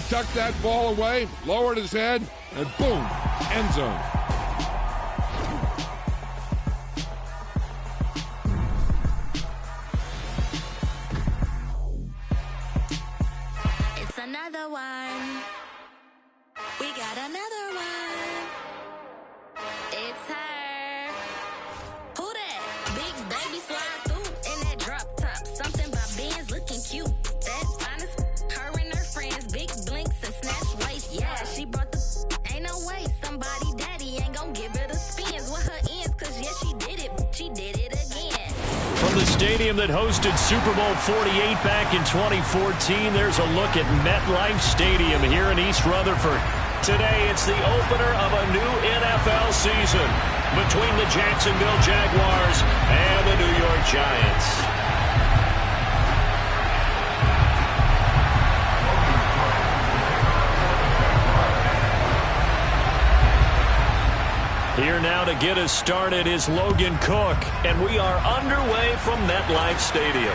He tucked that ball away, lowered his head, and boom, end zone. It's another one. We got another one. It's her. Who that? Big baby slide through in that drop top. Something about Benz looking cute. That's honest. Her and her friends, big blinks and snatch waist. Yeah, she brought the. Ain't no way somebody daddy ain't gonna give her the spins with her ends. Cause yeah, she did it. She did it again. From the stadium that hosted Super Bowl 48 back in 2014, there's a look at MetLife Stadium here in East Rutherford. Today, it's the opener of a new NFL season between the Jacksonville Jaguars and the New York Giants. Here now to get us started is Logan Cook, and we are underway from MetLife Stadium.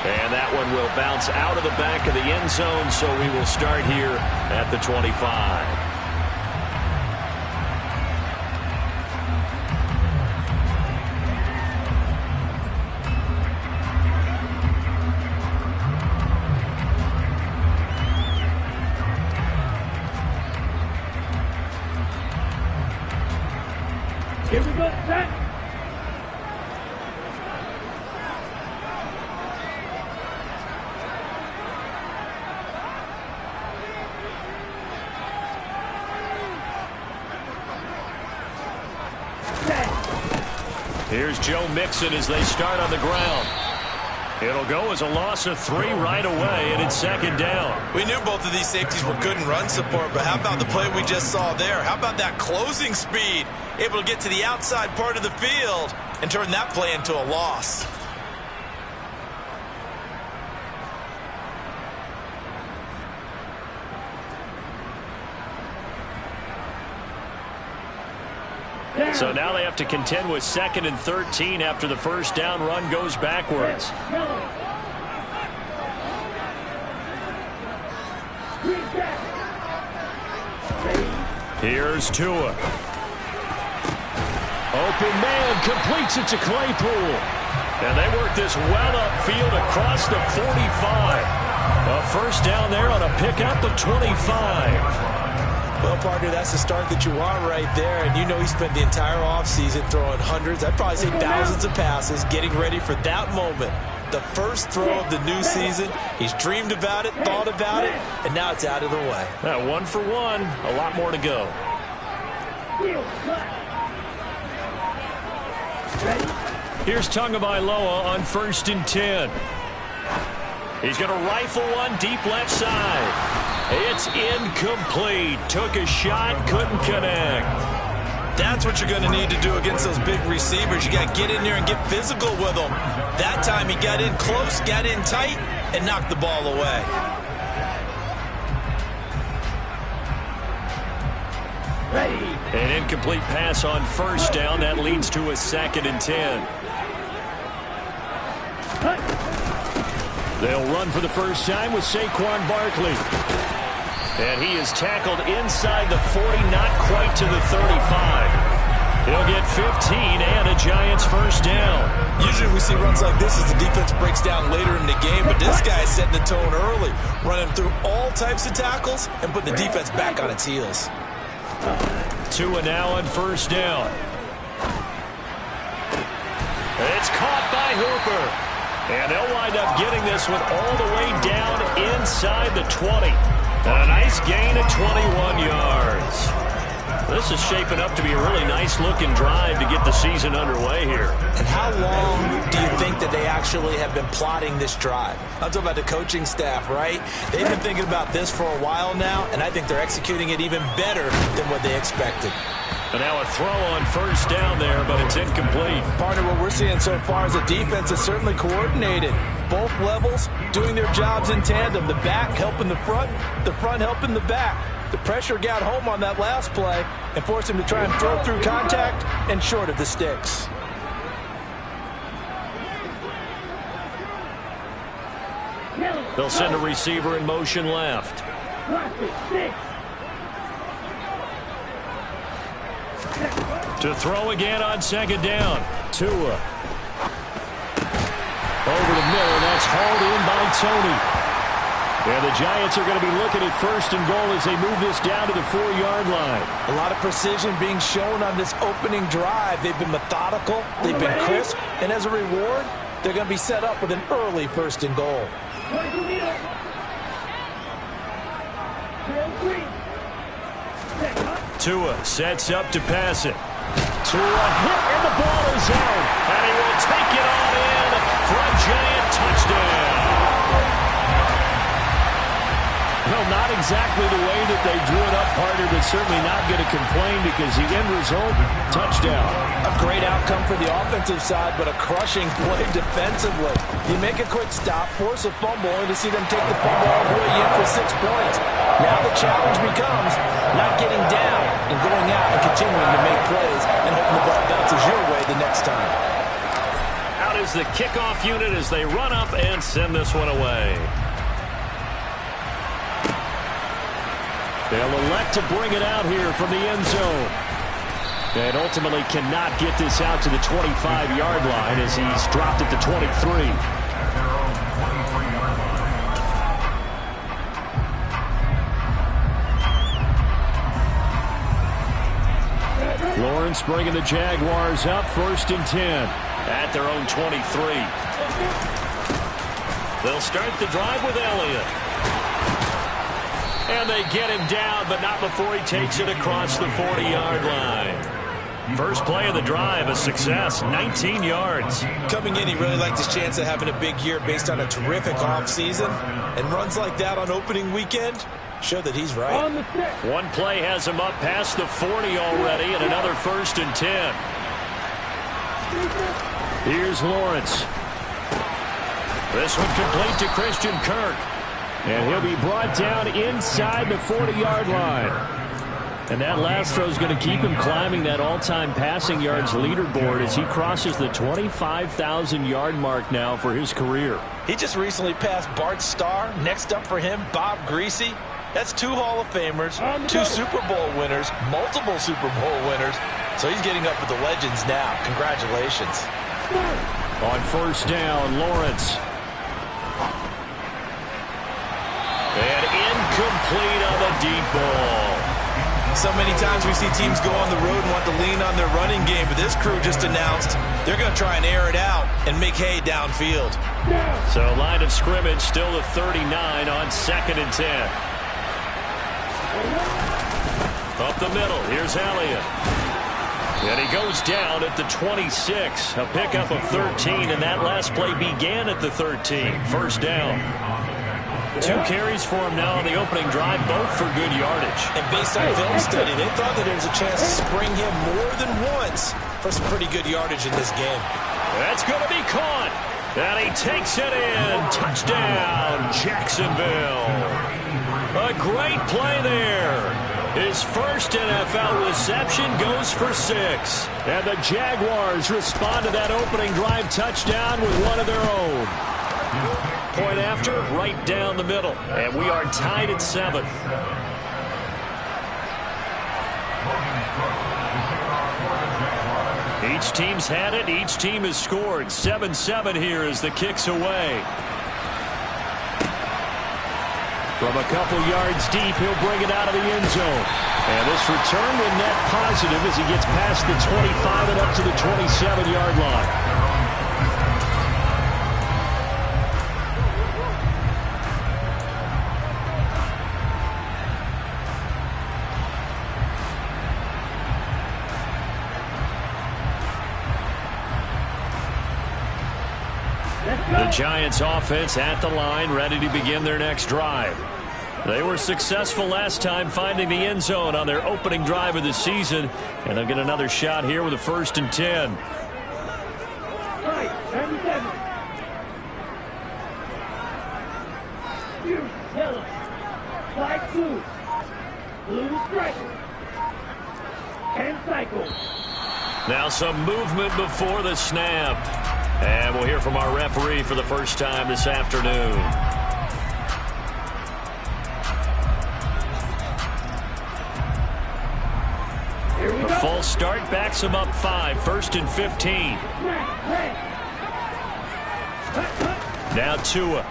And that one will bounce out of the back of the end zone, so we will start here at the 25. Here we go, set. Here's Joe Mixon as they start on the ground. It'll go as a loss of 3 right away, and it's second down. We knew both of these safeties were good in run support, but how about the play we just saw there? How about that closing speed? Able to get to the outside part of the field and turn that play into a loss. So now they have to contend with 2nd and 13 after the first down run goes backwards. Here's Tua. Open man, completes it to Claypool. And they work this well upfield across the 45. A first down there on a pickup of 25. Well, partner, that's the start that you want right there. And you know he spent the entire offseason throwing hundreds, I'd probably say thousands of passes, getting ready for that moment. The first throw of the new season. He's dreamed about it, thought about it, and now it's out of the way. 1 for 1. A lot more to go. Here's Tagovailoa on 1st and 10. He's going to rifle one deep left side. It's incomplete. Took a shot, couldn't connect. That's what you're going to need to do against those big receivers. You got to get in there and get physical with them. That time he got in close, got in tight, and knocked the ball away. An incomplete pass on first down. That leads to a 2nd and 10. They'll run for the first time with Saquon Barkley. And he is tackled inside the 40, not quite to the 35. He'll get 15 and a Giants first down. Usually we see runs like this as the defense breaks down later in the game, but this guy is setting the tone early, running through all types of tackles and putting the defense back on its heels. Tua now on first down. It's caught by Hooper. And they'll wind up getting this one all the way down inside the 20. And a nice gain of 21 yards. This is shaping up to be a really nice-looking drive to get the season underway here. And how long do you think that they actually have been plotting this drive? I'm talking about the coaching staff, right? They've been thinking about this for a while now, and I think they're executing it even better than what they expected. And now a throw on first down there, but it's incomplete. Partner, what we're seeing so far is the defense is certainly coordinated. Both levels doing their jobs in tandem. The back helping the front helping the back. The pressure got home on that last play and forced him to try and throw through contact and short of the sticks. They'll send a receiver in motion left. To throw again on second down. Tua. Over the middle. That's hauled in by Tony. And the Giants are going to be looking at first and goal as they move this down to the 4-yard line. A lot of precision being shown on this opening drive. They've been methodical. They've been crisp. And as a reward, they're going to be set up with an early first and goal. Tua sets up to pass it. Tua hit, and the ball is out. And he will take it on in for a Giant touchdown. Well, not exactly the way that they drew it up, partner, but certainly not going to complain because the end result, touchdown. A great outcome for the offensive side, but a crushing play defensively. You make a quick stop, force a fumble, and to see them take the fumble all the way in for 6 points. Now the challenge becomes not getting down and going out and continuing to make plays and hoping the ball bounces your way the next time. Out is the kickoff unit as they run up and send this one away. They'll elect to bring it out here from the end zone. And ultimately cannot get this out to the 25-yard line as he's dropped at the 23. Lawrence bringing the Jaguars up, 1st and 10 at their own 23. They'll start the drive with Elliott. And they get him down, but not before he takes it across the 40-yard line. First play of the drive, a success, 19 yards. Coming in, he really liked his chance of having a big year based on a terrific offseason. And runs like that on opening weekend show that he's right. One play has him up past the 40 already, and another 1st and 10. Here's Lawrence. This one complete to Christian Kirk. And he'll be brought down inside the 40-yard line. And that last throw is going to keep him climbing that all-time passing yards leaderboard as he crosses the 25,000-yard mark now for his career. He just recently passed Bart Starr. Next up for him, Bob Greasy. That's 2 Hall of Famers, 2 Super Bowl winners, multiple Super Bowl winners. So he's getting up with the legends now. Congratulations. On 1st down, Lawrence. And incomplete on the deep ball. So many times we see teams go on the road and want to lean on their running game, but this crew just announced they're going to try and air it out and make hay downfield. So line of scrimmage still the 39 on 2nd and 10. Up the middle, here's Elliott. And he goes down at the 26. A pickup of 13, and that last play began at the 13. 1st down. 2 carries for him now on the opening drive, both for good yardage. And based on film study, they thought that there was a chance to spring him more than once for some pretty good yardage in this game. That's going to be caught. And he takes it in. Touchdown, Jacksonville. A great play there. His first NFL reception goes for 6. And the Jaguars respond to that opening drive touchdown with one of their own. Point after, right down the middle. And we are tied at 7. Each team's had it. Each team has scored. 7-7 here as the kick's away. From a couple yards deep, he'll bring it out of the end zone. And this return will net positive as he gets past the 25 and up to the 27-yard line. The Giants offense at the line, ready to begin their next drive. They were successful last time finding the end zone on their opening drive of the season, and they'll get another shot here with a 1st and 10. Now some movement before the snap. And we'll hear from our referee for the first time this afternoon. False start backs him up 5, 1st and 15. Now Tua.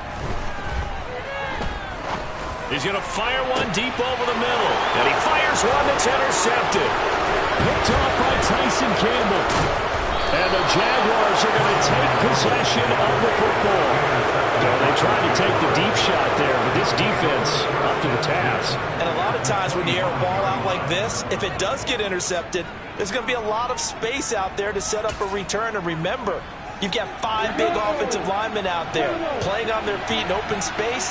He's going to fire one deep over the middle. And he fires one that's intercepted. Picked off by Tyson Campbell. And the Jaguars are going to take possession of the football. So they tried to take the deep shot there, but this defense up to the task. And a lot of times when you air a ball out like this, if it does get intercepted, there's going to be a lot of space out there to set up a return. And remember, you've got 5 big offensive linemen out there playing on their feet in open space.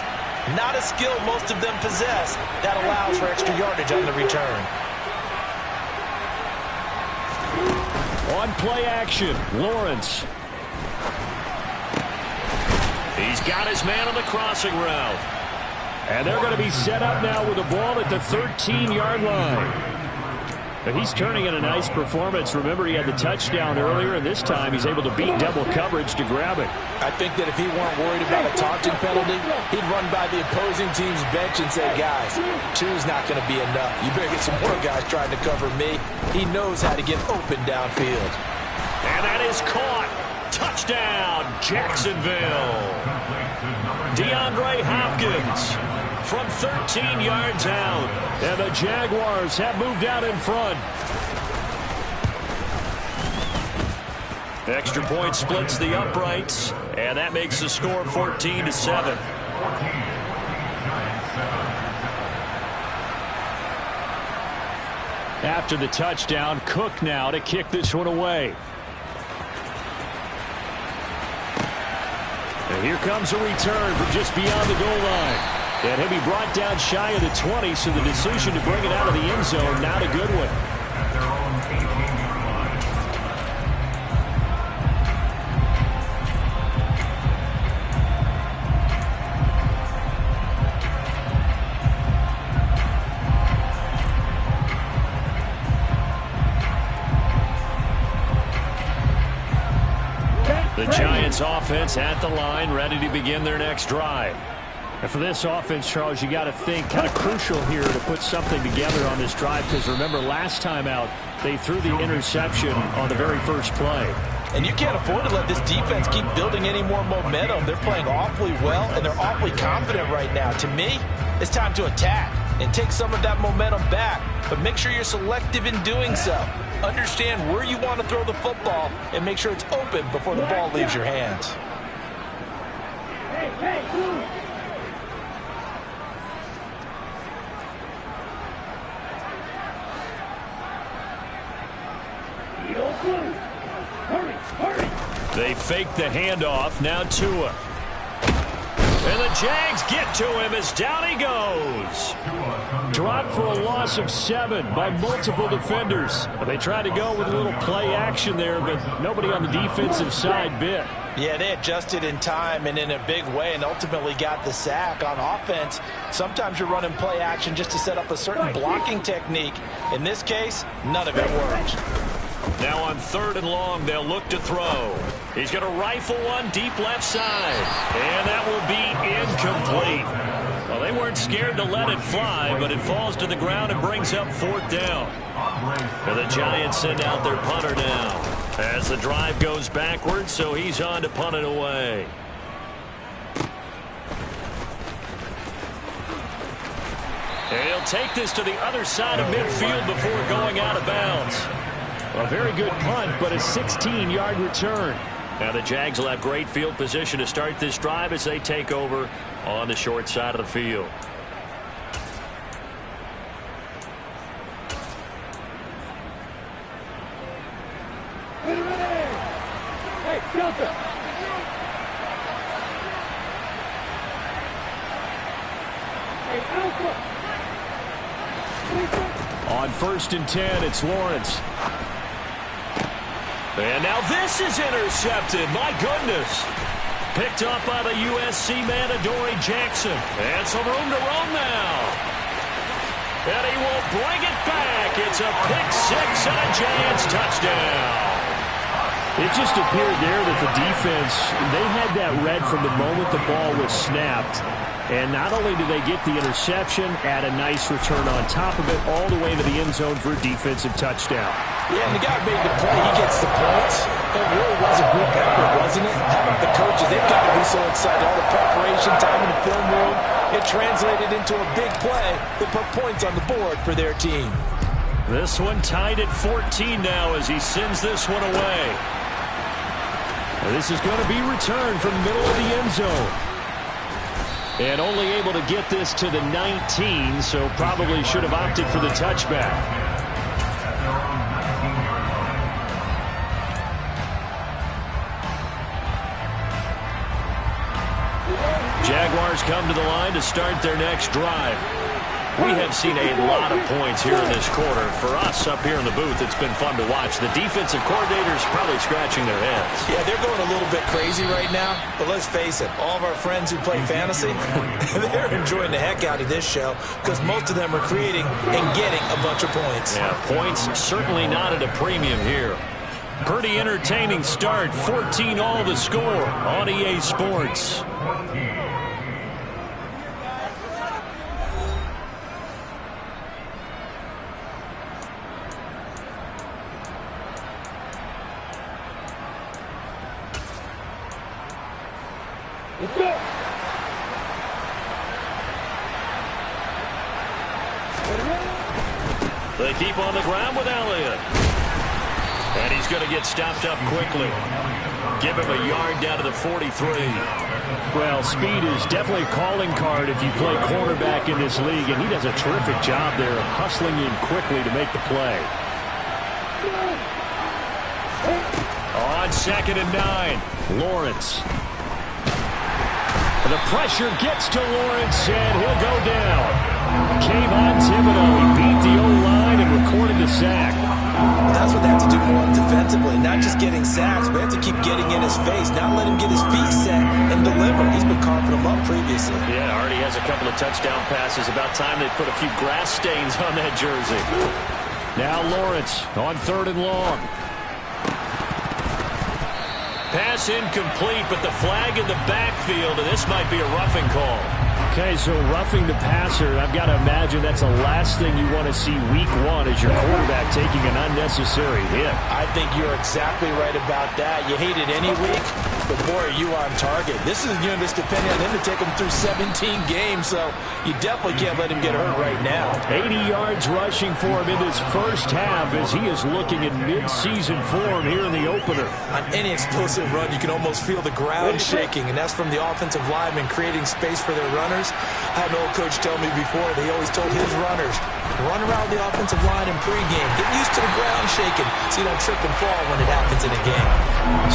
Not a skill most of them possess. That allows for extra yardage on the return. On play action, Lawrence. He's got his man on the crossing route. And they're going to be set up now with the ball at the 13-yard line. But he's turning in a nice performance. Remember, he had the touchdown earlier, and this time he's able to beat double coverage to grab it. I think that if he weren't worried about a taunting penalty, he'd run by the opposing team's bench and say, guys, 2's not going to be enough. You better get some more guys trying to cover me. He knows how to get open downfield. And that is caught. Touchdown, Jacksonville. DeAndre Hopkins from 13 yards out. And the Jaguars have moved out in front. Extra point splits the uprights, and that makes the score 14-7. After the touchdown, Cook now to kick this one away. And here comes a return from just beyond the goal line. And he'll be brought down shy of the 20, so the decision to bring it out of the end zone, not a good one. The Giants offense at the line, ready to begin their next drive. And for this offense, Charles, you got to think kind of crucial here to put something together on this drive, because remember last time out they threw the interception on the very first play. And you can't afford to let this defense keep building any more momentum. They're playing awfully well, and they're awfully confident right now. To me, it's time to attack and take some of that momentum back, but make sure you're selective in doing so. Understand where you want to throw the football and make sure it's open before the ball leaves your hands. They fake the handoff. Now Tua. And the Jags get to him as down he goes. Dropped for a loss of 7 by multiple defenders. They tried to go with a little play action there, but nobody on the defensive side bit. Yeah, they adjusted in time and in a big way and ultimately got the sack. On offense, sometimes you're running play action just to set up a certain blocking technique. In this case, none of it worked. Now on 3rd and long, they'll look to throw. He's going to rifle one deep left side. And that will be incomplete. Well, they weren't scared to let it fly, but it falls to the ground and brings up 4th down. And the Giants send out their punter now as the drive goes backwards, so he's on to punt it away. And he'll take this to the other side of midfield before going out of bounds. A very good punt, but a 16-yard return. Now the Jags will have great field position to start this drive as they take over on the short side of the field. On 1st and 10, it's Lawrence. And now this is intercepted. My goodness. Picked up by the USC man, Adoree Jackson. And some room to roam now. And he will bring it back. It's a pick 6 and a Giants touchdown. It just appeared there that the defense, they had that read from the moment the ball was snapped. And not only did they get the interception, add a nice return on top of it, all the way to the end zone for a defensive touchdown. Yeah, and the guy made the play. He gets the points. It really was a group effort, wasn't it? How about the coaches? They've got to be so excited. All the preparation time in the film room, it translated into a big play that put points on the board for their team. This one tied at 14 now as he sends this one away. And this is going to be returned from the middle of the end zone. And only able to get this to the 19, so probably should have opted for the touchback. Jaguars come to the line to start their next drive. We have seen a lot of points here in this quarter. For us up here in the booth, it's been fun to watch. The defensive coordinators probably scratching their heads. Yeah, they're going a little bit crazy right now. But let's face it, all of our friends who play fantasy, they're enjoying the heck out of this show because most of them are creating and getting a bunch of points. Yeah, points certainly not at a premium here. Pretty entertaining start. 14 all the score on EA Sports. They keep on the ground with Elliott. And he's going to get stopped up quickly. Give him a yard down to the 43. Well, speed is definitely a calling card if you play quarterback in this league, and he does a terrific job there of hustling in quickly to make the play. On 2nd and 9, Lawrence. The pressure gets to Lawrence, and he'll go down. Kayvon Thibodeau, he beat the O-line and recorded the sack. That's what they have to do more defensively, not just getting sacks, but they have to keep getting in his face, not let him get his feet set and deliver. He's been carving them up previously. Yeah, already has a couple of touchdown passes. About time they put a few grass stains on that jersey. Now Lawrence on 3rd and long. Pass incomplete, but the flag in the backfield, and this might be a roughing call. Okay, so roughing the passer, I've got to imagine that's the last thing you want to see week 1 as your quarterback taking an unnecessary hit. I think you're exactly right about that. You hate it any week, but boy, are you on target. This is just depending on him to take him through 17 games, so you definitely can't let him get hurt right now. 80 yards rushing for him in this first half as he is looking in mid-season form here in the opener. On any explosive run, you can almost feel the ground shaking, and that's from the offensive linemen creating space for their runners. I had an old coach tell me before, they always told his runners, run around the offensive line in pregame. Get used to the ground shaking so you don't trip and fall when it happens in a game.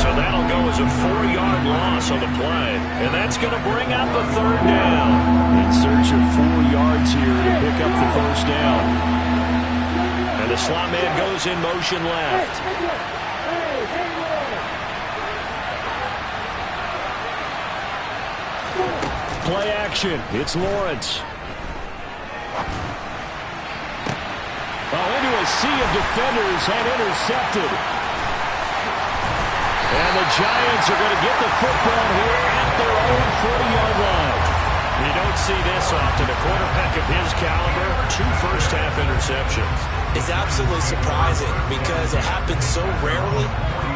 So that'll go as a 4-yard loss on the play. And that's going to bring up a 3rd down. In search of 4 yards here to pick up the first down. And the slot man goes in motion left. Play action. It's Lawrence. Into a sea of defenders and intercepted. And the Giants are going to get the football here at their own 40-yard line. You don't see this often. A quarterback of his caliber, 2 first-half interceptions. It's absolutely surprising because it happens so rarely.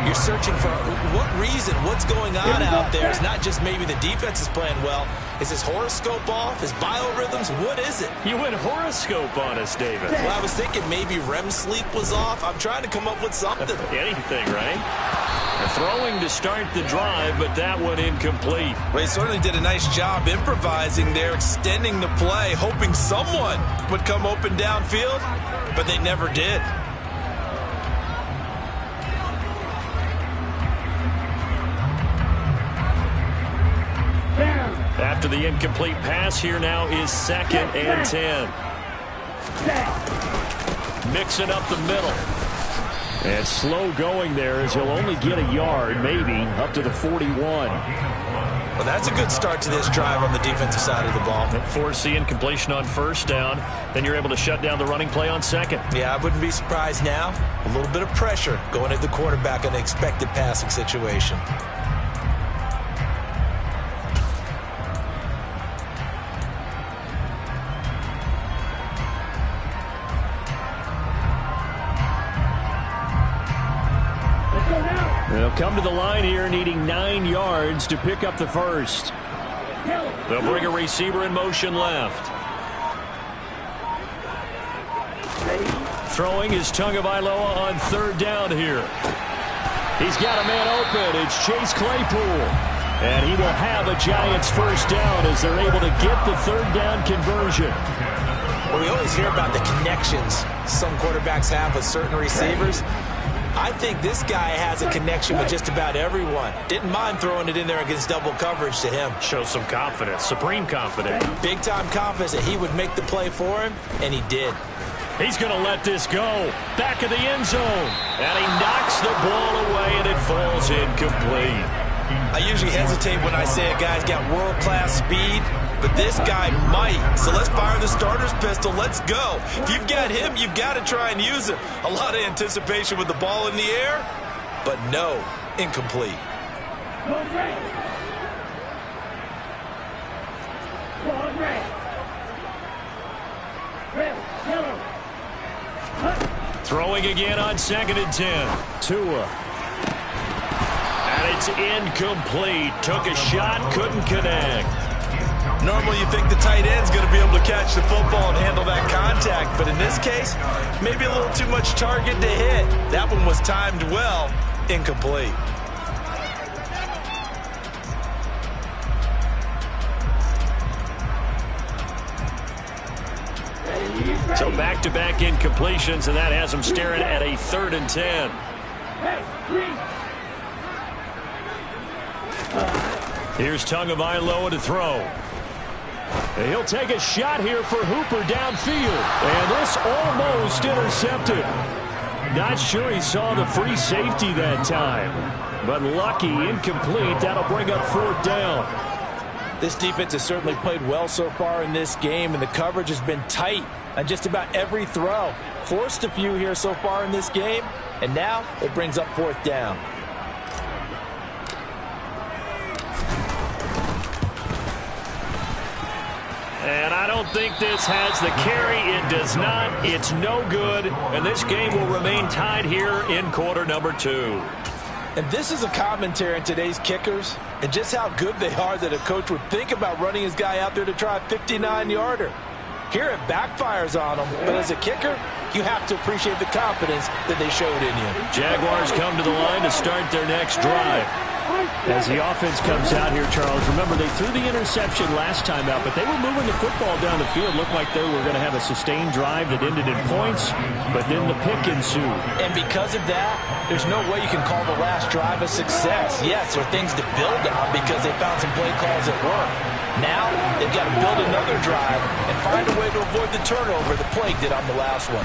You're searching for what reason, what's going on out there. It's not just maybe the defense is playing well. Is his horoscope off? His biorhythms? What is it? You went horoscope on us, David. Well, I was thinking maybe REM sleep was off. I'm trying to come up with something. Anything, right? Throwing to start the drive, but that one incomplete. Well, he certainly did a nice job improvising there, extending the play, hoping someone would come open downfield, but they never did. After the incomplete pass, here now is 2nd and 10. Mixing up the middle. And slow going there as he'll only get a yard, maybe, up to the 41. Well, that's a good start to this drive on the defensive side of the ball. Forcing incompletion on first down. Then you're able to shut down the running play on second. Yeah, I wouldn't be surprised now. A little bit of pressure going at the quarterback in an expected passing situation. They'll come to the line here needing 9 yards to pick up the first. They'll bring a receiver in motion left. Throwing is Tagovailoa on third down here. He's got a man open. It's Chase Claypool. And he will have a Giants first down as they're able to get the third down conversion. Well, we always hear about the connections some quarterbacks have with certain receivers. I think this guy has a connection with just about everyone. Didn't mind throwing it in there against double coverage to him. Shows some confidence, supreme confidence. Big-time confidence that he would make the play for him, and he did. He's going to let this go. Back of the end zone. And he knocks the ball away, and it falls incomplete. I usually hesitate when I say a guy's got world-class speed, but this guy might. So let's fire the starter's pistol. Let's go. If you've got him, you've got to try and use him. A lot of anticipation with the ball in the air, but no, incomplete. Throwing again on 2nd and 10. Tua. And it's incomplete. Took a shot, couldn't connect. Normally you think the tight end's going to be able to catch the football and handle that contact, but in this case, maybe a little too much target to hit. That one was timed well, incomplete. So back-to-back incompletions, and that has him staring at a 3rd and 10. Here's Tagovailoa to throw. He'll take a shot here for Hooper downfield. And this almost intercepted. Not sure he saw the free safety that time. But lucky, incomplete. That'll bring up 4th down. This defense has certainly played well so far in this game, and the coverage has been tight on just about every throw. Forced a few here so far in this game, and now it brings up 4th down. And I don't think this has the carry. It does not. It's no good. And this game will remain tied here in quarter number 2. And this is a commentary on today's kickers and just how good they are that a coach would think about running his guy out there to try a 59-yarder. Here it backfires on him, but as a kicker, you have to appreciate the confidence that they showed in you. Jaguars come to the line to start their next drive. As the offense comes out here, Charles, remember they threw the interception last time out, but they were moving the football down the field. Looked like they were going to have a sustained drive that ended in points, but then the pick ensued. And because of that, there's no way you can call the last drive a success. Yes, there are things to build on because they found some play calls that work. Now, they've got to build another drive and find a way to avoid the turnover the plague did on the last one.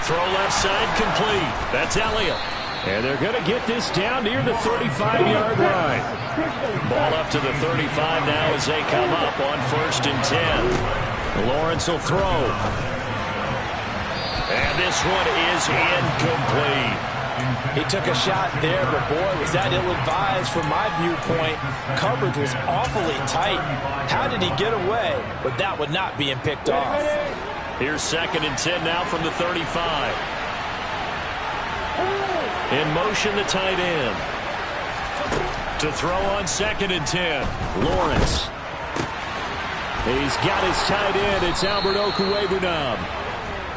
Throw left side complete. That's Elliott. And they're going to get this down near the 35-yard line. Ball up to the 35 now as they come up on 1st and 10. Lawrence will throw. And this one is incomplete. He took a shot there, but boy, was that ill-advised from my viewpoint. Coverage was awfully tight. How did he get away with that one not being picked off? Here's 2nd and 10 now from the 35. In motion, the tight end. To throw on 2nd and 10. Lawrence. He's got his tight end. It's Albert Okwuegbunam.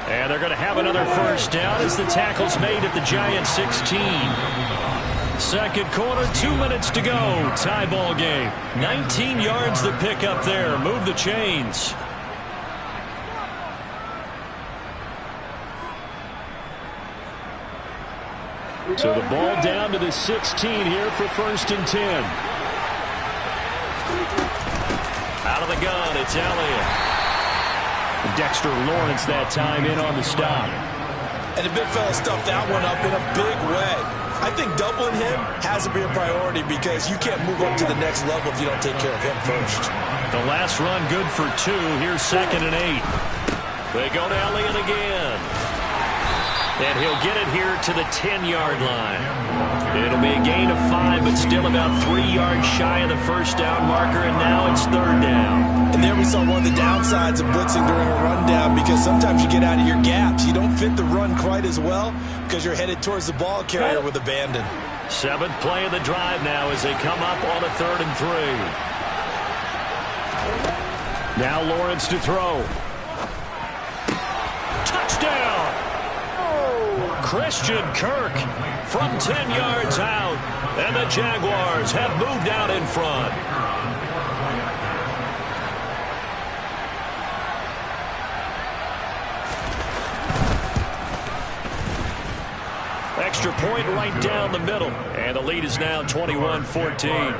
And they're going to have another first down as the tackle's made at the Giants 16. Second quarter, 2 minutes to go. Tie ball game. 19 yards the pick up there. Move the chains. So the ball down to the 16 here for 1st and 10. Out of the gun, it's Elliott. Dexter Lawrence that time in on the stop. And the big fella stuffed that one up in a big way. I think doubling him has to be a priority because you can't move up to the next level if you don't take care of him first. The last run good for 2. Here's 2nd and 8. They go to Elliott again. And he'll get it here to the 10-yard line. It'll be a gain of 5, but still about 3 yards shy of the first down marker, and now it's 3rd down. And there we saw one of the downsides of blitzing during a rundown because sometimes you get out of your gaps. You don't fit the run quite as well because you're headed towards the ball carrier with abandon. 7th play of the drive now as they come up on a 3rd and 3. Now Lawrence to throw. Touchdown! Christian Kirk from 10 yards out, and the Jaguars have moved out in front. Extra point right down the middle, and the lead is now 21-14.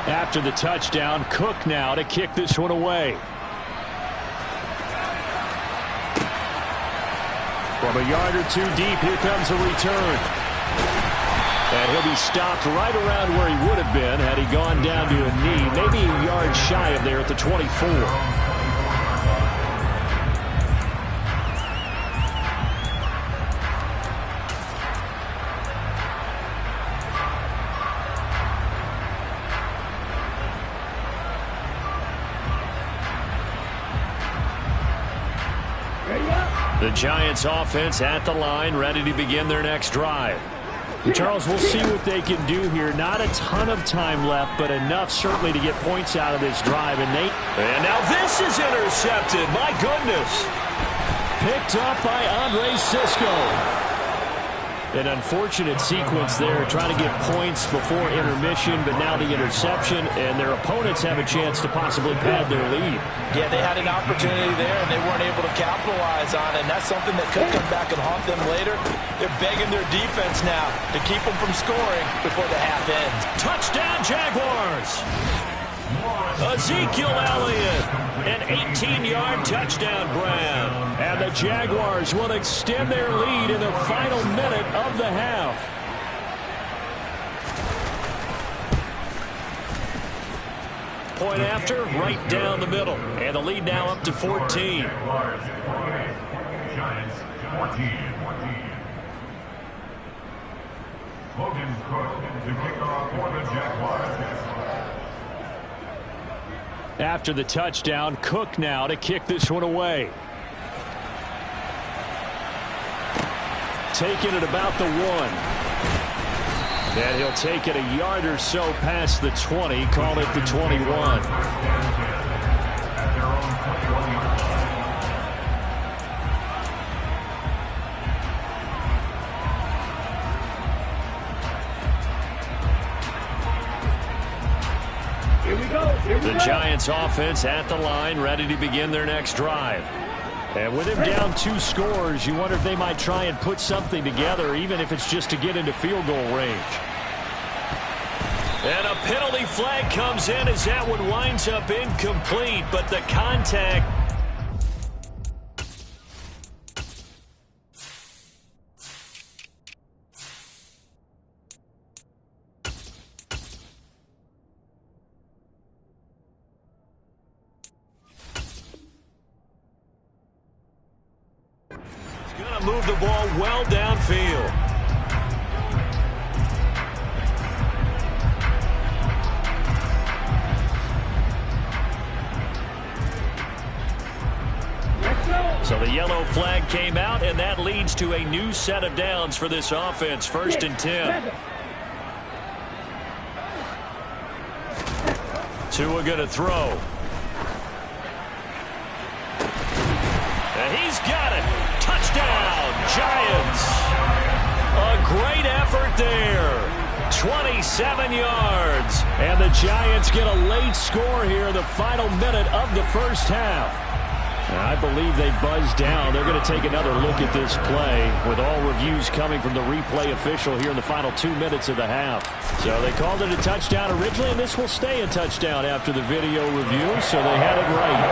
After the touchdown, Cook now to kick this one away. From a yard or 2 deep, here comes a return. And he'll be stopped right around where he would have been had he gone down to a knee, maybe a yard shy of there at the 24. The Giants offense at the line, ready to begin their next drive. Charles, we'll see what they can do here. Not a ton of time left, but enough certainly to get points out of this drive. And now this is intercepted. My goodness. Picked up by Andre Sisco. An unfortunate sequence there, trying to get points before intermission, but now the interception, and their opponents have a chance to possibly pad their lead. Yeah, they had an opportunity there, and they weren't able to capitalize on it, and that's something that could come back and haunt them later. They're begging their defense now to keep them from scoring before the half ends. Touchdown, Jaguars! Ezekiel Elliott, an 18-yard touchdown grab. And the Jaguars will extend their lead in the final minute of the half. Point after, right down the middle. And the lead now up to 14. Giants 14. Logan Cook to kick off for the Jaguars. After the touchdown, Cook now to kick this one away. Taking it about the 1. And he'll take it a yard or so past the 20, call it the 21. The Giants offense at the line, ready to begin their next drive. And with him down 2 scores, you wonder if they might try and put something together, even if it's just to get into field goal range. And a penalty flag comes in as that one winds up incomplete, but the contact... Move the ball well downfield. So the yellow flag came out, and that leads to a new set of downs for this offense. 1st and 10. Tua going to throw. And he's got it. Touchdown, Giants. A great effort there. 27 yards. And the Giants get a late score here in the final minute of the first half. I believe they buzzed down. They're going to take another look at this play with all reviews coming from the replay official here in the final 2 minutes of the half. So they called it a touchdown originally, and this will stay a touchdown after the video review, so they had it right.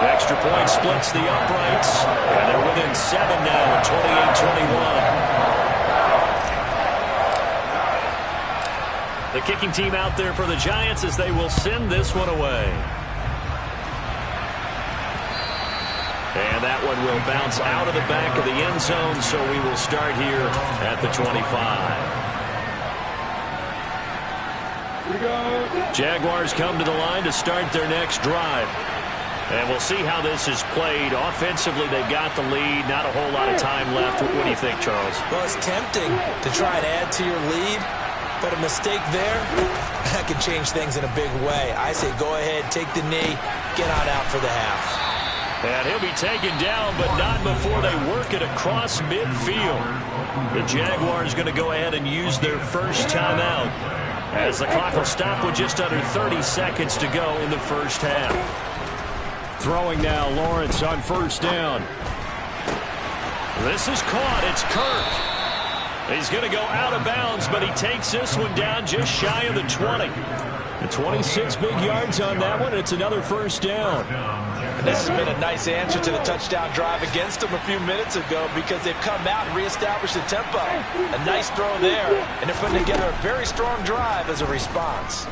The extra point splits the uprights, and they're within 7 now, 28-21. The kicking team out there for the Giants as they will send this one away. And that one will bounce out of the back of the end zone, so we will start here at the 25. Jaguars come to the line to start their next drive. And we'll see how this is played. Offensively, they've got the lead. Not a whole lot of time left. What do you think, Charles? Well, it's tempting to try and add to your lead, but a mistake there, that could change things in a big way. I say go ahead, take the knee, get on out for the half. And he'll be taken down, but not before they work it across midfield. The Jaguars going to go ahead and use their first timeout as the clock will stop with just under 30 seconds to go in the first half. Throwing now, Lawrence on first down. This is caught. It's Kirk. He's going to go out of bounds, but he takes this one down just shy of the 20. The 26 big yards on that one. It's another first down. And this has been a nice answer to the touchdown drive against them a few minutes ago because they've come out and reestablished the tempo. A nice throw there, and they're putting together a very strong drive as a response.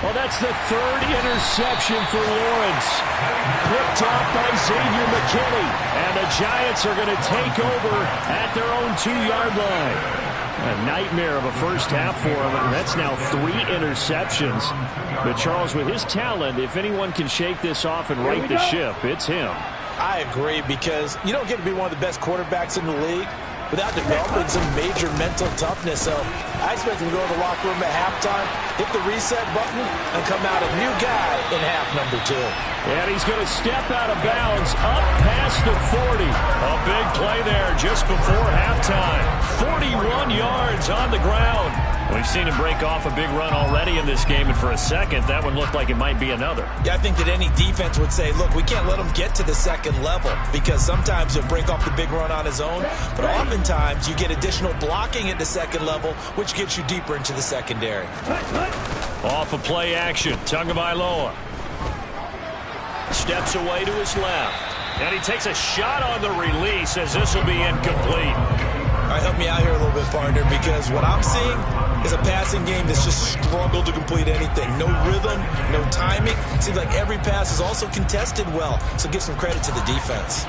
Well, that's the third interception for Lawrence. Picked off by Xavier McKinney. And the Giants are going to take over at their own 2-yard line. A nightmare of a first half for him, and that's now 3 interceptions. But Charles, with his talent, if anyone can shake this off and right the ship, it's him. I agree, because you don't get to be one of the best quarterbacks in the league without developing some major mental toughness. So I expect him to go to the locker room at halftime, hit the reset button, and come out a new guy in half number 2. And he's going to step out of bounds up past the 40. A big play there just before halftime. 41 yards on the ground. We've seen him break off a big run already in this game, and for a second, that one looked like it might be another. Yeah, I think that any defense would say, look, we can't let him get to the second level because sometimes he'll break off the big run on his own, but oftentimes you get additional blocking at the second level, which gets you deeper into the secondary. Off of play action, Tagovailoa steps away to his left, and he takes a shot on the release as this will be incomplete. All right, help me out here a little bit, partner, because what I'm seeing is a passing game that's just struggled to complete anything. No rhythm, no timing. Seems like every pass is also contested well, so give some credit to the defense.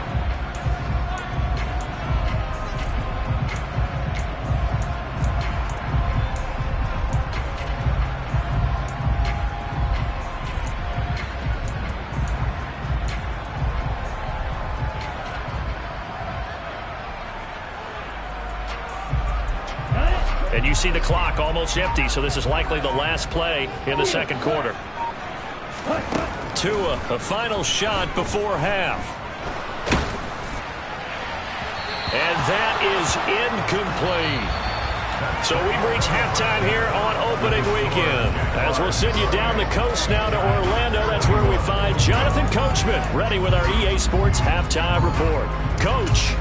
And you see the clock almost empty, so this is likely the last play in the second quarter. Tua, a final shot before half. And that is incomplete. So we've reached halftime here on opening weekend. As we'll send you down the coast now to Orlando, that's where we find Jonathan Coachman, ready with our EA Sports Halftime Report. Coach.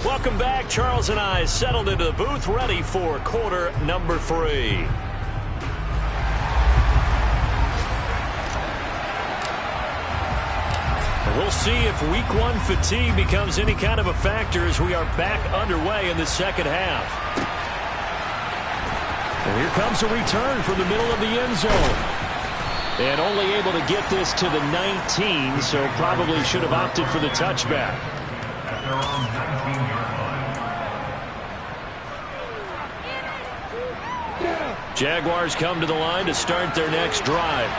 Welcome back. Charles and I settled into the booth, ready for quarter number 3. We'll see if week 1 fatigue becomes any kind of a factor as we are back underway in the second half. And here comes a return from the middle of the end zone. And only able to get this to the 19, so probably should have opted for the touchback. Jaguars come to the line to start their next drive.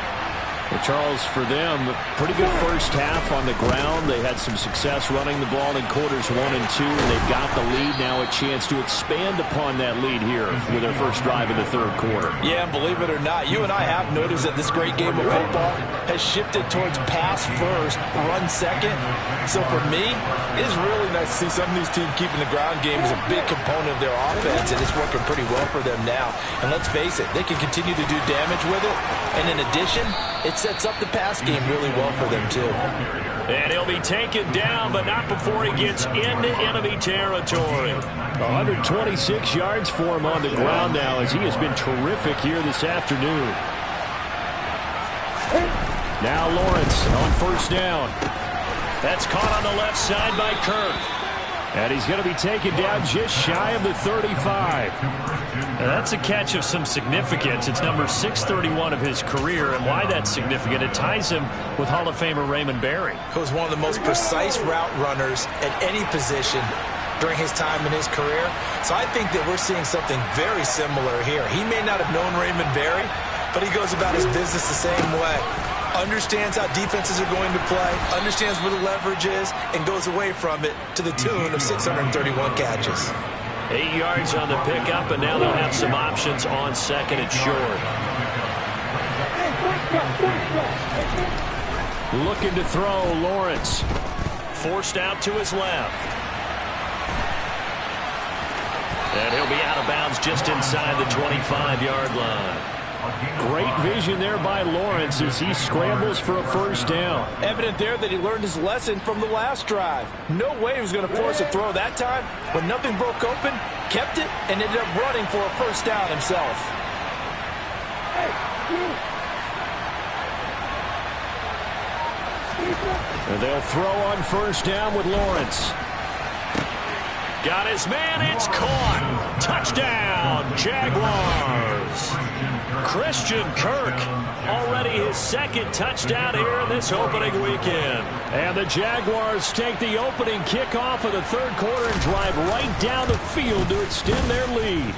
Well, Charles, for them, pretty good first half on the ground. They had some success running the ball in quarters 1 and 2, and they've got the lead now, a chance to expand upon that lead here with their first drive in the third quarter. Yeah, and believe it or not, you and I have noticed that this great game of football has shifted towards pass first, run second. So for me, it is really nice to see some of these teams keeping the ground game as a big component of their offense, and it's working pretty well for them now. And let's face it, they can continue to do damage with it, and in addition, it sets up the pass game really well for them, too. And he'll be taken down, but not before he gets into enemy territory. 126 yards for him on the ground now, as he has been terrific here this afternoon. Now Lawrence on first down. That's caught on the left side by Kirk. And he's going to be taken down just shy of the 35. Now that's a catch of some significance. It's number 631 of his career, and why that's significant, it ties him with Hall of Famer Raymond Berry. He was one of the most precise route runners at any position during his time in his career. So I think that we're seeing something very similar here. He may not have known Raymond Berry, but he goes about his business the same way. Understands how defenses are going to play, understands where the leverage is, and goes away from it to the tune of 631 catches. 8 yards on the pickup, and now they'll have some options on second and short. Looking to throw, Lawrence. Forced out to his left. And he'll be out of bounds just inside the 25-yard line. Great vision there by Lawrence as he scrambles for a first down. Evident there that he learned his lesson from the last drive. No way he was going to force a throw that time. When nothing broke open, kept it, and ended up running for a first down himself. And they'll throw on first down with Lawrence. Got his man, it's caught. Touchdown, Jaguars. Christian Kirk, already his second touchdown here in this opening weekend. And the Jaguars take the opening kickoff of the third quarter and drive right down the field to extend their lead.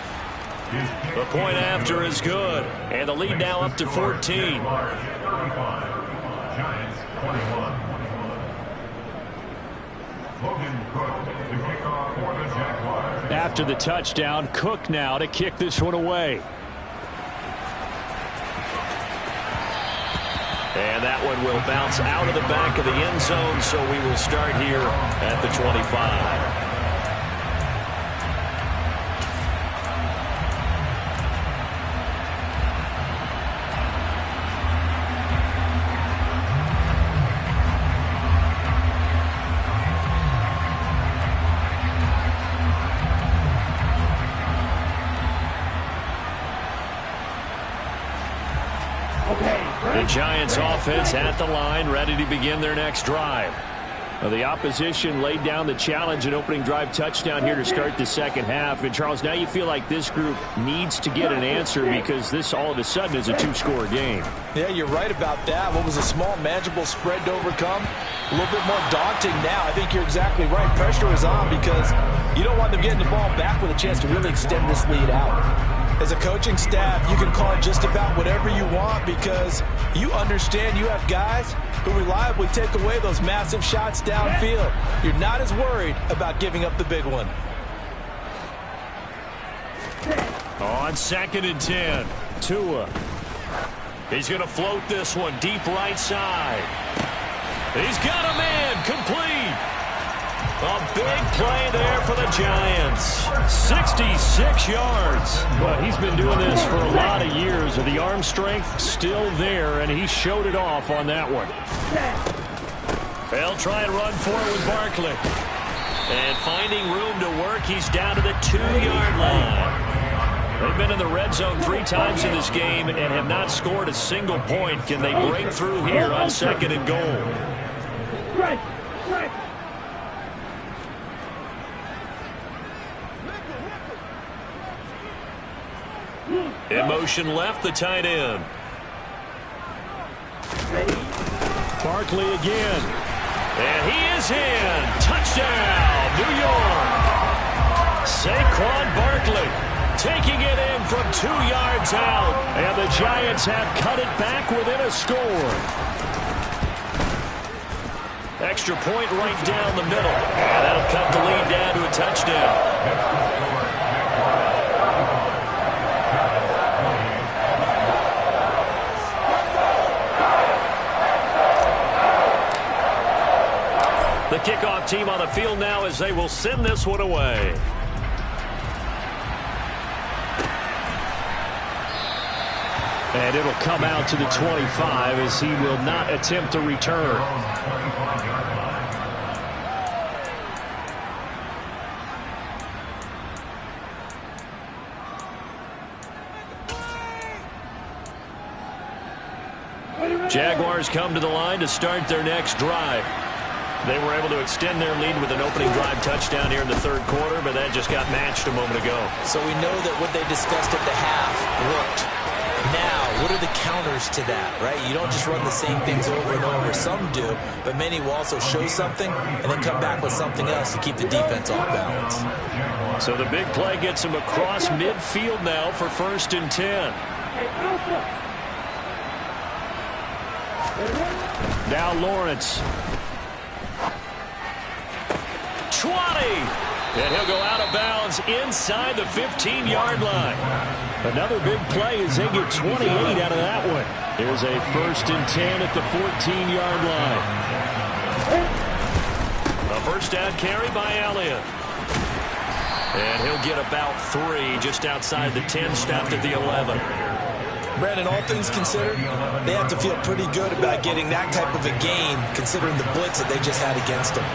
The point after is good, and the lead now up to 14. Giants 21. Logan Cook to kick off for the Jaguars. After the touchdown, Cook now to kick this one away. And that one will bounce out of the back of the end zone, so we will start here at the 25. The Giants offense at the line, ready to begin their next drive. The opposition laid down the challenge and opening drive touchdown here to start the second half. And, Charles, now you feel like this group needs to get an answer because this all of a sudden is a two-score game. Yeah, you're right about that. What was a small, manageable spread to overcome, a little bit more daunting now. I think you're exactly right. Pressure is on because you don't want them getting the ball back with a chance to really extend this lead out. As a coaching staff, you can call just about whatever you want because you understand you have guys who reliably take away those massive shots downfield. You're not as worried about giving up the big one. On 2nd and 10, Tua. He's going to float this one deep right side. He's got a man complete. A big play there for the Giants. 66 yards. But he's been doing this for a lot of years. The arm strength still there, and he showed it off on that one. They'll try and run for it with Barkley. And finding room to work, he's down to the 2-yard line. They've been in the red zone 3 times in this game and have not scored a single point. Can they break through here on 2nd and goal? Right. In motion left, the tight end. Barkley again. And he is in. Touchdown, New York. Saquon Barkley. taking it in from 2 yards out. And the Giants have cut it back within a score. Extra point right down the middle. And that'll cut the lead down to a touchdown. The kickoff team on the field now as they will send this one away. And it'll come out to the 25 as he will not attempt to return. Jaguars come to the line to start their next drive. They were able to extend their lead with an opening drive touchdown here in the third quarter, but that just got matched a moment ago. So we know that what they discussed at the half worked. Now, what are the counters to that, right? You don't just run the same things over and over. Some do, but many will also show something and then come back with something else to keep the defense off balance. So the big play gets him across midfield now for 1st and 10. Now Lawrence. 20. And he'll go out of bounds inside the 15-yard line. Another big play as they get 28 out of that one. Here's a 1st and 10 at the 14-yard line. A first down carry by Elliott. And he'll get about 3 just outside the 10, stopped at the 11. Brandon, all things considered, they have to feel pretty good about getting that type of a gain considering the blitz that they just had against them.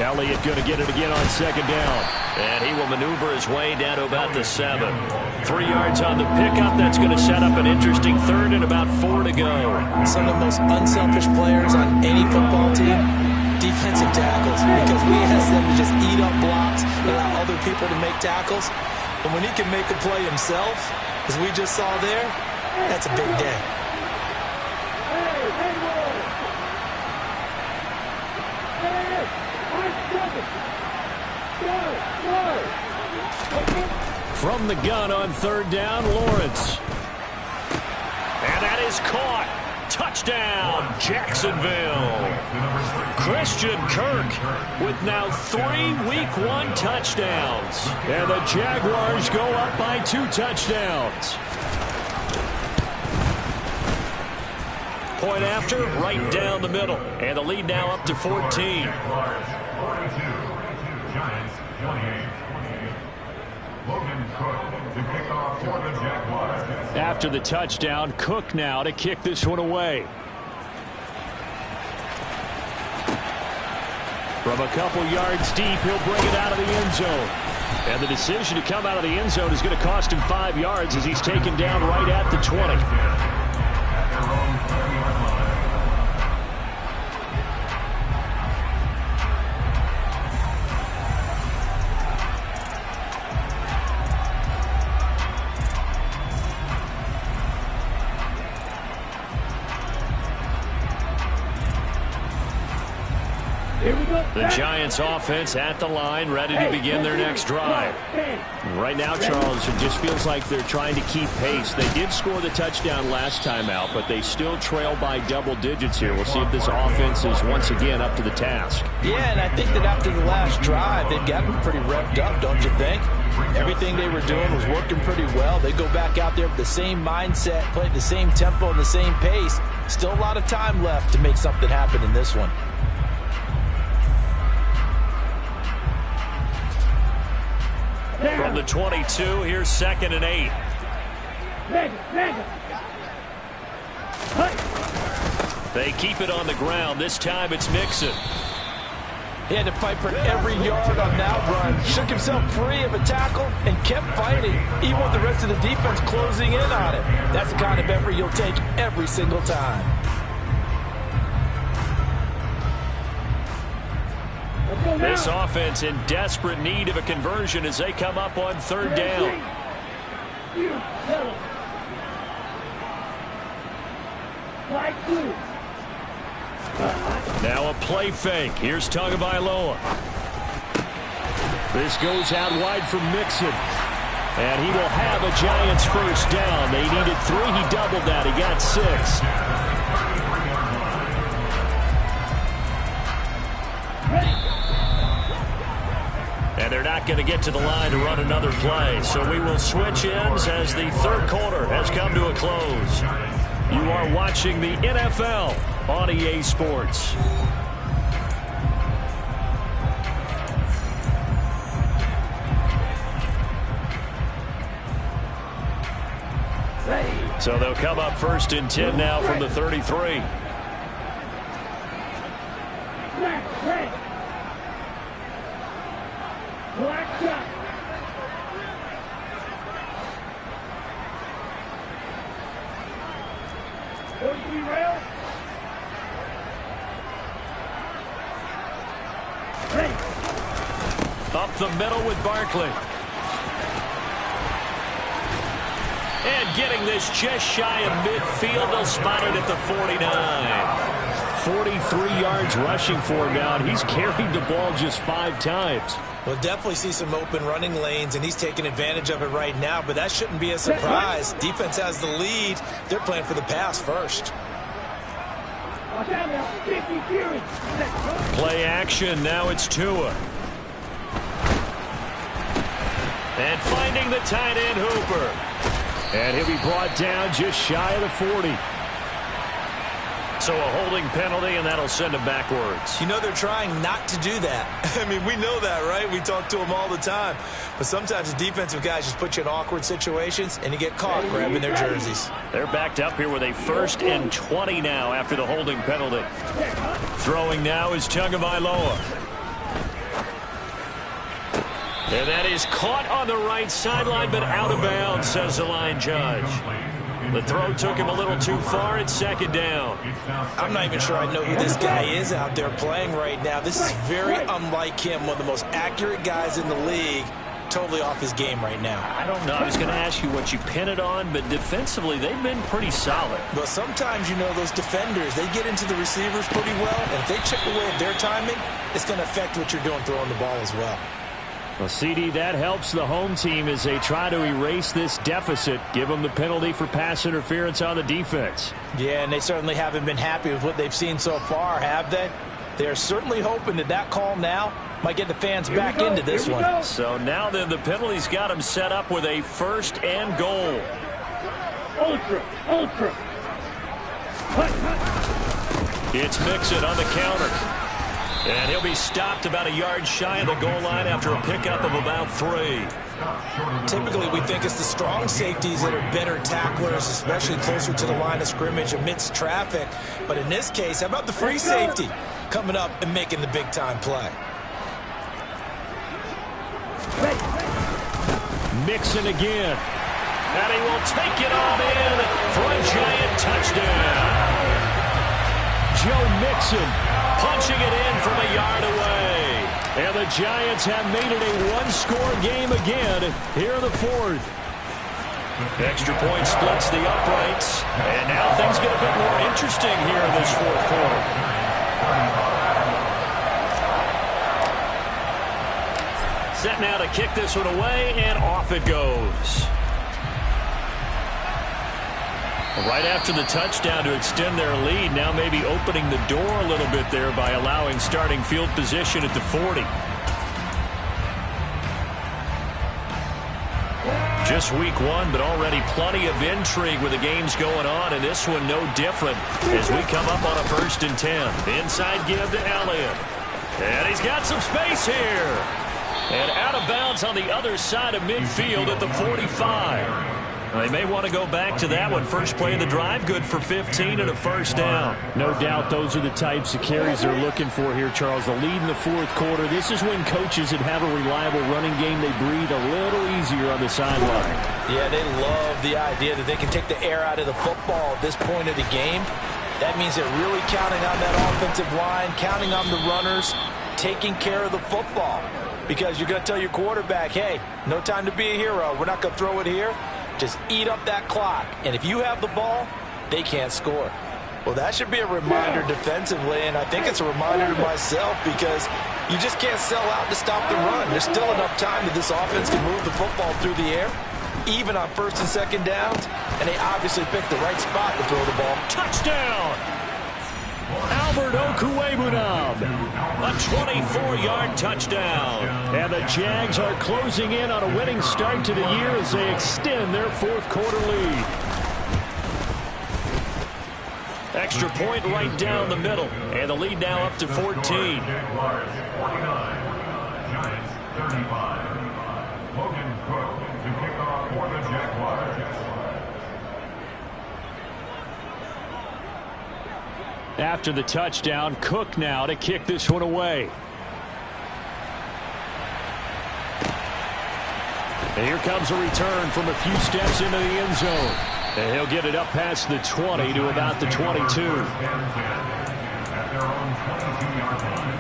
Elliott going to get it again on 2nd down. And he will maneuver his way down to about the 7. 3 yards on the pickup. That's going to set up an interesting 3rd and about 4 to go. Some of the most unselfish players on any football team, defensive tackles, because we ask them to just eat up blocks and allow other people to make tackles. And when he can make a play himself, as we just saw there, that's a big day. From the gun on 3rd down, Lawrence. And that is caught. Touchdown, Jacksonville. Christian Kirk with now 3 Week 1 touchdowns. And the Jaguars go up by 2 touchdowns. Point after, right down the middle. And the lead now up to 14. After the touchdown, Cook now to kick this one away. From a couple yards deep, he'll bring it out of the end zone. And the decision to come out of the end zone is going to cost him 5 yards as he's taken down right at the 20. The Giants offense at the line, ready to begin their next drive. Right now, Charles, it just feels like they're trying to keep pace. They did score the touchdown last time out, but they still trail by double digits here. We'll see if this offense is once again up to the task. Yeah, and I think that after the last drive, they've gotten pretty revved up, don't you think? Everything they were doing was working pretty well. They go back out there with the same mindset, play at the same tempo and the same pace. Still a lot of time left to make something happen in this one. From the 22, here's 2nd and 8. They keep it on the ground. This time it's Mixon. He had to fight for every yard on that run. Shook himself free of a tackle and kept fighting, even with the rest of the defense closing in on him. That's the kind of effort you'll take every single time. This offense in desperate need of a conversion as they come up on 3rd down. Now a play fake. Here's Tagovailoa. This goes out wide for Mixon. And he will have a Giants first down. They needed 3. He doubled that. He got 6. And they're not going to get to the line to run another play. So we will switch ends as the third quarter has come to a close. You are watching the NFL on EA Sports. So they'll come up first and 10 now from the 33. Up the middle with Barkley. And getting this just shy of midfield. They'll spot it at the 49. 43 yards rushing for him now, and he's carried the ball just 5 times. We'll definitely see some open running lanes, and he's taking advantage of it right now, but that shouldn't be a surprise. Defense has the lead. They're playing for the pass first. Play action. Now it's Tua. And finding the tight end Hooper. And he'll be brought down just shy of the 40. So a holding penalty, and that'll send him backwards. You know they're trying not to do that. I mean, we know that, right? We talk to them all the time. But sometimes the defensive guys just put you in awkward situations, and you get caught grabbing their jerseys. They're backed up here with a 1st and 20 now after the holding penalty. Throwing now is Tagovailoa. And that is caught on the right sideline, but out of bounds, says the line judge. The throw took him a little too far. It's 2nd down. I'm not even sure I know who this guy is out there playing right now. This is very unlike him, one of the most accurate guys in the league. Totally off his game right now. I don't know. I was going to ask you what you pin it on, but defensively, they've been pretty solid. But sometimes, you know, those defenders, they get into the receivers pretty well, and if they chip away at their timing, it's going to affect what you're doing throwing the ball as well. Well, CD, that helps the home team as they try to erase this deficit. Give them the penalty for pass interference on the defense. Yeah, and they certainly haven't been happy with what they've seen so far, have they? They're certainly hoping that that call now might get the fans back into this one. So now then the penalty's got them set up with a 1st and goal. Ultra. It's Mixon on the counter. And he'll be stopped about a yard shy of the goal line after a pickup of about 3. Typically, we think it's the strong safeties that are better tacklers, especially closer to the line of scrimmage amidst traffic. But in this case, how about the free safety coming up and making the big-time play? Mixon again. And he will take it on in for a Giant touchdown. Joe Mixon punching it in from a yard away. And the Giants have made it a 1-score game again here in the 4th. Extra point splits the uprights. And now things get a bit more interesting here in this 4th quarter. Set now to kick this one away, and off it goes. Right after the touchdown to extend their lead, now maybe opening the door a little bit there by allowing starting field position at the 40. Just week 1, but already plenty of intrigue with the games going on, and this one no different as we come up on a 1st and 10. Inside give to Elliott. And he's got some space here. And out of bounds on the other side of midfield at the 45. They may want to go back to that one. First play of the drive, good for 15 and a 1st down. No doubt those are the types of carries they're looking for here, Charles. The lead in the 4th quarter. This is when coaches that have a reliable running game, they breathe a little easier on the sideline. Yeah, they love the idea that they can take the air out of the football at this point of the game. That means they're really counting on that offensive line, counting on the runners, taking care of the football. Because you're going to tell your quarterback, hey, no time to be a hero. We're not going to throw it here. Just eat up that clock. And if you have the ball, they can't score. Well, that should be a reminder defensively, and I think it's a reminder to myself because you just can't sell out to stop the run. There's still enough time that this offense can move the football through the air, even on first and second downs, and they obviously picked the right spot to throw the ball. Touchdown! Albert Okwuegbunam, a 24-yard touchdown. And the Jags are closing in on a winning start to the year as they extend their fourth quarter lead. Extra point right down the middle, and the lead now up to 14. Jaguars 49, Giants 35. Logan Cook to kick off for the Jaguars. After the touchdown, Cook now to kick this one away. And here comes a return from a few steps into the end zone. And he'll get it up past the 20 to about the 22. At their own 22-yard line.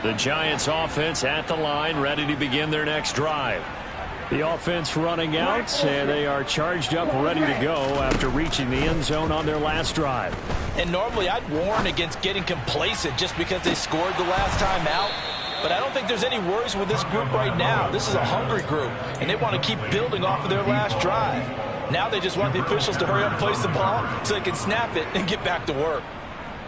The Giants offense at the line, ready to begin their next drive. The offense running out, and they are charged up, ready to go after reaching the end zone on their last drive. And normally I'd warn against getting complacent just because they scored the last time out. But I don't think there's any worries with this group right now. This is a hungry group, and they want to keep building off of their last drive. Now they just want the officials to hurry up and place the ball so they can snap it and get back to work.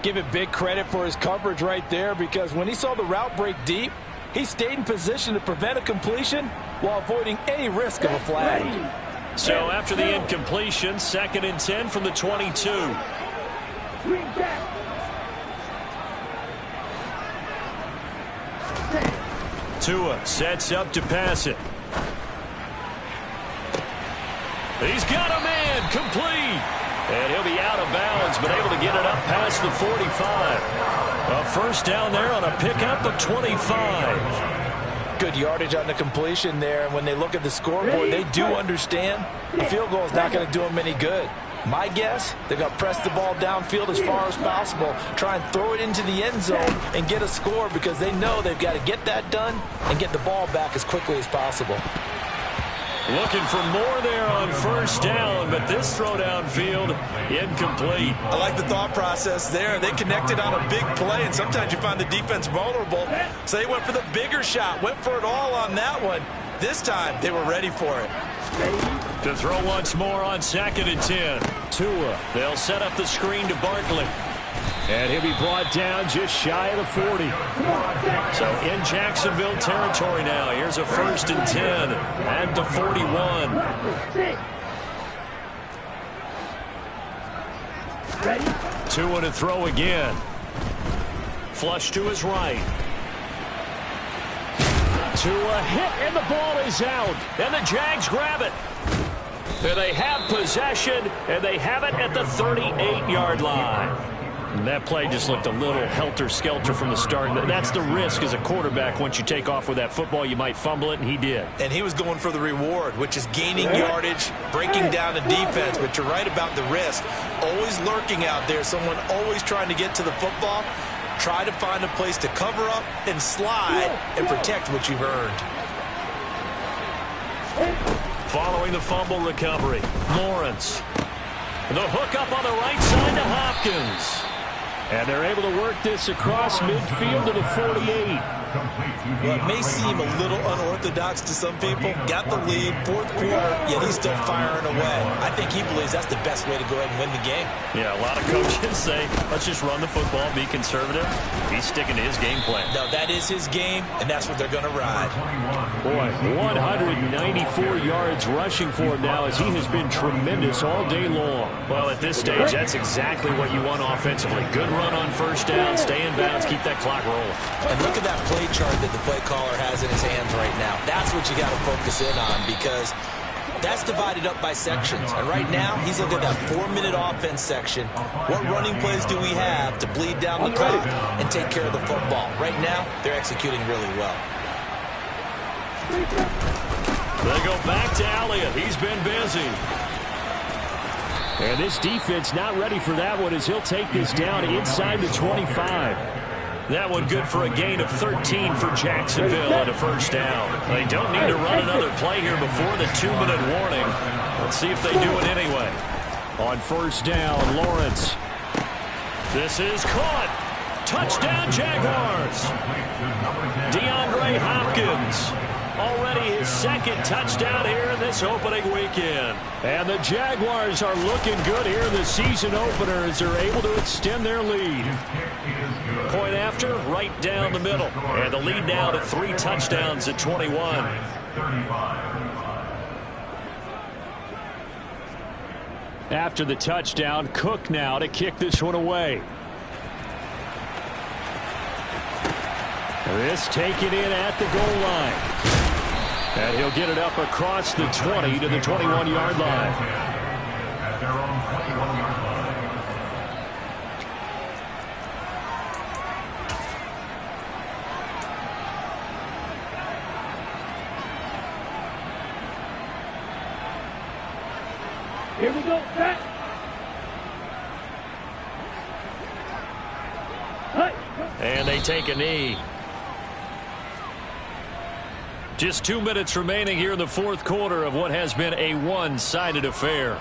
Give it big credit for his coverage right there, because when he saw the route break deep, he stayed in position to prevent a completion while avoiding any risk of a flag. So after the incompletion, 2nd and 10 from the 22. Tua sets up to pass it. He's got a man, complete. And he'll be out of bounds, but able to get it up past the 45. A first down there on a pickup of 25. Good yardage on the completion there. And when they look at the scoreboard, they do understand the field goal is not going to do them any good. My guess, they're going to press the ball downfield as far as possible, try and throw it into the end zone and get a score, because they know they've got to get that done and get the ball back as quickly as possible. Looking for more there on first down, but this throw downfield incomplete. I like the thought process there. They connected on a big play, and sometimes you find the defense vulnerable. So they went for the bigger shot, went for it all on that one. This time, they were ready for it. To throw once more on 2nd and 10. Tua, they'll set up the screen to Barkley. And he'll be brought down just shy of the 40. So in Jacksonville territory now. Here's a 1st and 10 at the 41. Tua to throw again. Flush to his right. Tua hit, and the ball is out. And the Jags grab it. And they have possession, and they have it at the 38-yard line. And that play just looked a little helter-skelter from the start. That's the risk as a quarterback. Once you take off with that football, you might fumble it, and he did. And he was going for the reward, which is gaining yardage, breaking down the defense. But you're right about the risk. Always lurking out there, someone always trying to get to the football. Try to find a place to cover up and slide and protect what you've earned. Following the fumble recovery, Lawrence. The hook up on the right side to Hopkins. And they're able to work this across midfield to the 48. Well, it may seem a little unorthodox to some people. Got the lead, 4th quarter, yet he's still firing away. I think he believes that's the best way to go ahead and win the game. Yeah, a lot of coaches say, let's just run the football, be conservative. He's sticking to his game plan. No, that is his game, and that's what they're going to ride. Boy, 194 yards rushing for him now, as he has been tremendous all day long. Well, at this stage, that's exactly what you want offensively. Good run on first down, stay in bounds, keep that clock rolling. And look at that play chart that the play caller has in his hands right now. That's what you got to focus in on, because that's divided up by sections. And right now, he's looking at that 4-minute offense section. What running plays do we have to bleed down the clock and take care of the football? Right now, they're executing really well. They go back to Elliott. He's been busy. And this defense not ready for that one as he'll take this down inside the 25. That one good for a gain of 13 for Jacksonville and a first down. They don't need to run another play here before the 2-minute warning. Let's see if they do it anyway. On first down, Lawrence. This is caught. Touchdown, Jaguars. DeAndre Hopkins. Already his second touchdown here in this opening weekend. And the Jaguars are looking good here in the season opener as they're able to extend their lead. Point after, right down the middle. And the lead now to 3 touchdowns at 21. After the touchdown, Cook now to kick this one away. This taken in at the goal line. And he'll get it up across the 20 to the 21-yard line. At their own 21-yard line. Here we go, set. And they take a knee. Just 2 minutes remaining here in the fourth quarter of what has been a one-sided affair.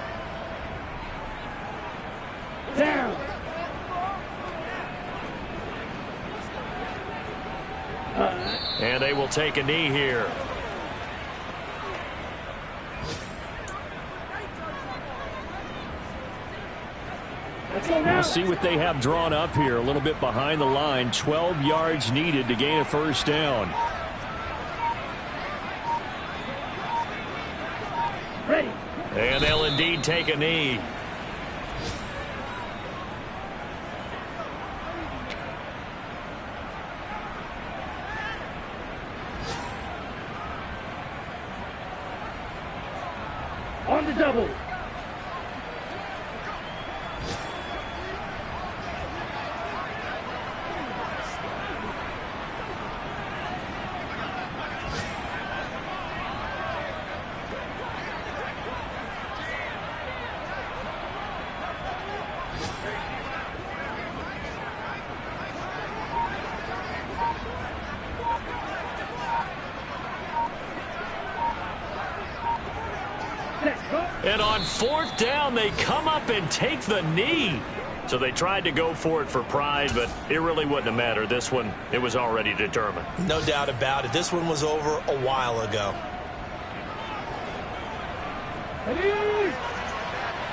Down. And they will take a knee here. We'll see what they have drawn up here. A little bit behind the line. 12 yards needed to gain a first down. Ready. And they'll indeed take a knee. On the double. And on fourth down, they come up and take the knee. So they tried to go for it for pride, but it really wouldn't have mattered. This one, it was already determined. No doubt about it. This one was over a while ago. Ready.